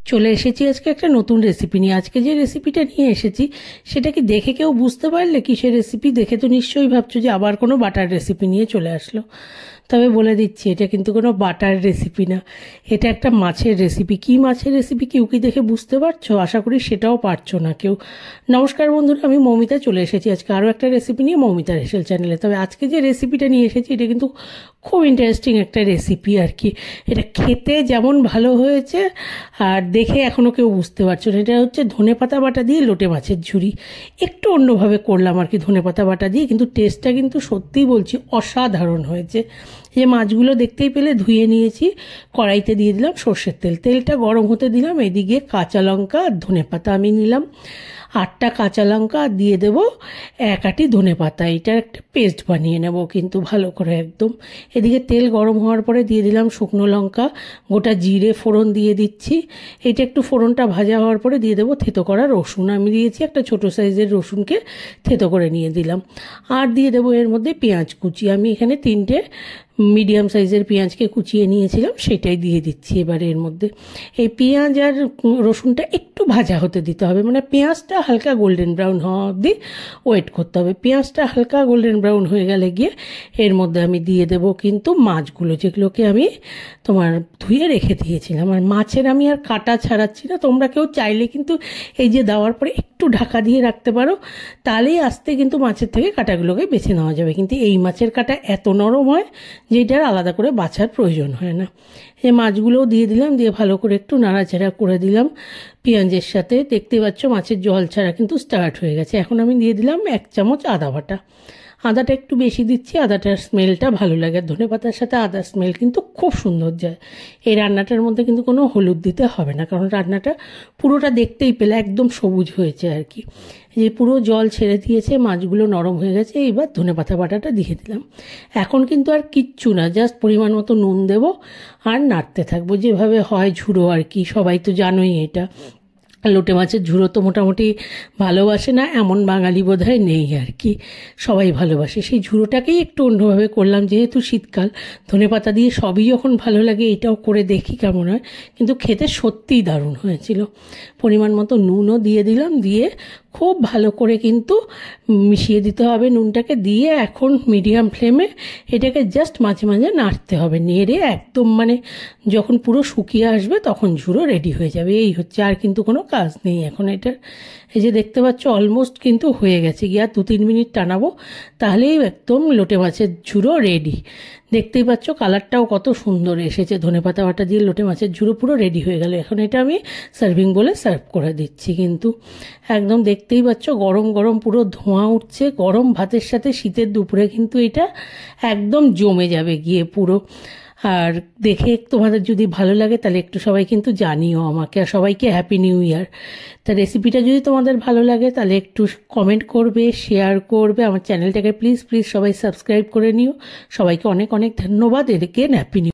চলে এসেছি আজকে একটা নতুন রেসিপি নিয়ে। আজকে যে রেসিপিটা নিয়ে এসেছি সেটা কি দেখে কেউ বুঝতে পারলে কিসের রেসিপি? দেখে তো নিশ্চয়ই ভাবছো যে আবার কোনো বাটার রেসিপি নিয়ে চলে আসলো। তবে বলে দিচ্ছি, এটা কিন্তু কোনো বাটার রেসিপি না, এটা একটা মাছের রেসিপি। কি মাছের রেসিপি কেউ কি দেখে বুঝতে পারছো? আশা করি সেটাও পারছো না কেউ। নমস্কার বন্ধুরা, আমি মৌমিতা চলে এসেছি আজকে আরও একটা রেসিপি নিয়ে মৌমিতার হেসেল চ্যানেলে। তবে আজকে যে রেসিপিটা নিয়ে এসেছি এটা কিন্তু খুব ইন্টারেস্টিং একটা রেসিপি আর কি। এটা খেতে যেমন ভালো হয়েছে আর দেখে এখনও কেউ বুঝতে পারছো না। এটা হচ্ছে ধনেপাতা বাটা দিয়ে লোটে মাছের ঝুরি। একটু অন্যভাবে করলাম আর কি ধনেপাতা বাটা দিয়ে, কিন্তু টেস্টটা কিন্তু সত্যিই বলছি অসাধারণ হয়েছে। যে মাছগুলো দেখতেই পেলে ধুয়ে নিয়েছি, কড়াইতে দিয়ে দিলাম সর্ষের তেল। তেলটা গরম হতে দিলাম, এদিকে কাঁচা লঙ্কা আর ধনেপাতা আমি নিলাম 8টা কাঁচা লঙ্কা, দিয়ে দেব 1 আঁটি ধনেপাতা। এটার একটা পেস্ট বানিয়ে নেব কিন্তু ভালো করে একদম। এদিকে তেল গরম হওয়ার পরে দিয়ে দিলাম শুকনো লঙ্কা, গোটা জিরে ফোড়ন দিয়ে দিচ্ছি। এটা একটু ফোড়নটা ভাজা হওয়ার পরে দিয়ে দেবো থেতো করা রসুন। আমি দিয়েছি একটা ছোটো সাইজের রসুনকে থেতো করে নিয়ে দিলাম। আর দিয়ে দেবো এর মধ্যে পেঁয়াজ কুচি। আমি এখানে 3টে মিডিয়াম সাইজের পেঁয়াজকে কুচিয়ে নিয়েছিলাম, সেটাই দিয়ে দিচ্ছি এবারে এর মধ্যে। এই পেঁয়াজ আর রসুনটা একটু ভাজা হতে দিতে হবে, মানে পেঁয়াজটা হালকা গোল্ডেন ব্রাউন হওয়া অবধি ওয়েট করতে হবে। পেঁয়াজটা হালকা গোল্ডেন ব্রাউন হয়ে গেলে গিয়ে এর মধ্যে আমি দিয়ে দেবো কিন্তু মাছগুলো, যেগুলোকে আমি ধুয়ে রেখে দিয়েছিলাম। আর মাছের আমি আর কাটা ছাড়াচ্ছি না। তোমরা কেউ চাইলে কিন্তু এই যে দেওয়ার পরে একটু ঢাকা দিয়ে রাখতে পারো, তাহলেই আস্তে কিন্তু মাছের থেকে কাটাগুলোকে বেছে নেওয়া যাবে। কিন্তু এই মাছের কাটা এত নরম হয় যেটার আলাদা করে বাছার প্রয়োজন হয় না। এই মাছগুলোও দিয়ে দিলাম, দিয়ে ভালো করে একটু নাড়াচাড়া করে দিলাম পেঁয়াজের সাথে। দেখতে পাচ্ছ মাছের জল ছাড়া কিন্তু স্টার্ট হয়ে গেছে। এখন আমি দিয়ে দিলাম 1 চামচ আদা বাটা। আদাটা একটু বেশি দিচ্ছি, আদাটার স্মেলটা ভালো লাগে। ধনেপাতার সাথে আদার স্মেল কিন্তু খুব সুন্দর যায়। এই রান্নাটার মধ্যে কিন্তু কোনো হলুদ দিতে হবে না, কারণ রান্নাটা পুরোটা দেখতেই পেলে একদম সবুজ হয়েছে আর কি। যে পুরো জল ছেড়ে দিয়েছে, মাছগুলো নরম হয়ে গেছে। এইবার ধনেপাতা বাটাটা দিয়ে দিলাম। এখন কিন্তু আর কিচ্ছু না, জাস্ট পরিমাণ মতো নুন দেবো আর নাড়তে থাকবো, যেভাবে হয় ঝুড়ো আর কি। সবাই তো জানোই এটা। লোটে মাছের ঝুড়ো তো মোটামুটি ভালোবাসে না এমন বাঙালি বোধহয় নেই আর কি, সবাই ভালোবাসে। সেই ঝুড়োটাকেই একটু অন্যভাবে করলাম, যেহেতু শীতকাল ধনেপাতা দিয়ে সবই যখন ভালো লাগে এটাও করে দেখি কেমন হয়। কিন্তু খেতে সত্যিই দারুণ হয়েছিল। পরিমাণ মতো নুনও দিয়ে দিলাম, দিয়ে খুব ভালো করে কিন্তু মিশিয়ে দিতে হবে নুনটাকে। দিয়ে এখন মিডিয়াম ফ্লেমে এটাকে জাস্ট মাঝে মাঝে নাড়তে হবে, নেড়ে একদম যখন পুরো শুকিয়ে আসবে তখন ঝুড়ো রেডি হয়ে যাবে। এই হচ্ছে, আর কিন্তু কোনো কাজ নেই এখন এটার। এই যে দেখতে পাচ্ছ অলমোস্ট কিন্তু হয়ে গেছে গিয়ে, আর 2-3 মিনিট টানাবো, তাহলেই একদম লোটে মাছের ঝুড়ো রেডি। দেখতেই পাচ্ছ কালারটাও কত সুন্দর এসেছে। ধনেপাতা বাটা দিয়ে লোটে মাছের ঝুড়ো পুরো রেডি হয়ে গেল। এখন এটা আমি সার্ভিং বলে সার্ভ করে দিচ্ছি কিন্তু। একদম দেখতেই পাচ্ছ গরম গরম পুরো ধোঁয়া উঠছে। গরম ভাতের সাথে শীতের দুপুরে কিন্তু এটা একদম জমে যাবে গিয়ে পুরো। আর দেখে তোমাদের যদি ভালো লাগে তাহলে একটু সবাই কিন্তু জানিও আমাকে। আর সবাইকে হ্যাপি নিউ ইয়ার। তা রেসিপিটা যদি তোমাদের ভালো লাগে তাহলে একটু কমেন্ট করবে, শেয়ার করবে। আমার চ্যানেলটাকে প্লিজ প্লিজ সবাই সাবস্ক্রাইব করে নিও। সবাইকে অনেক অনেক ধন্যবাদ। এদেরকে হ্যাপি নিউ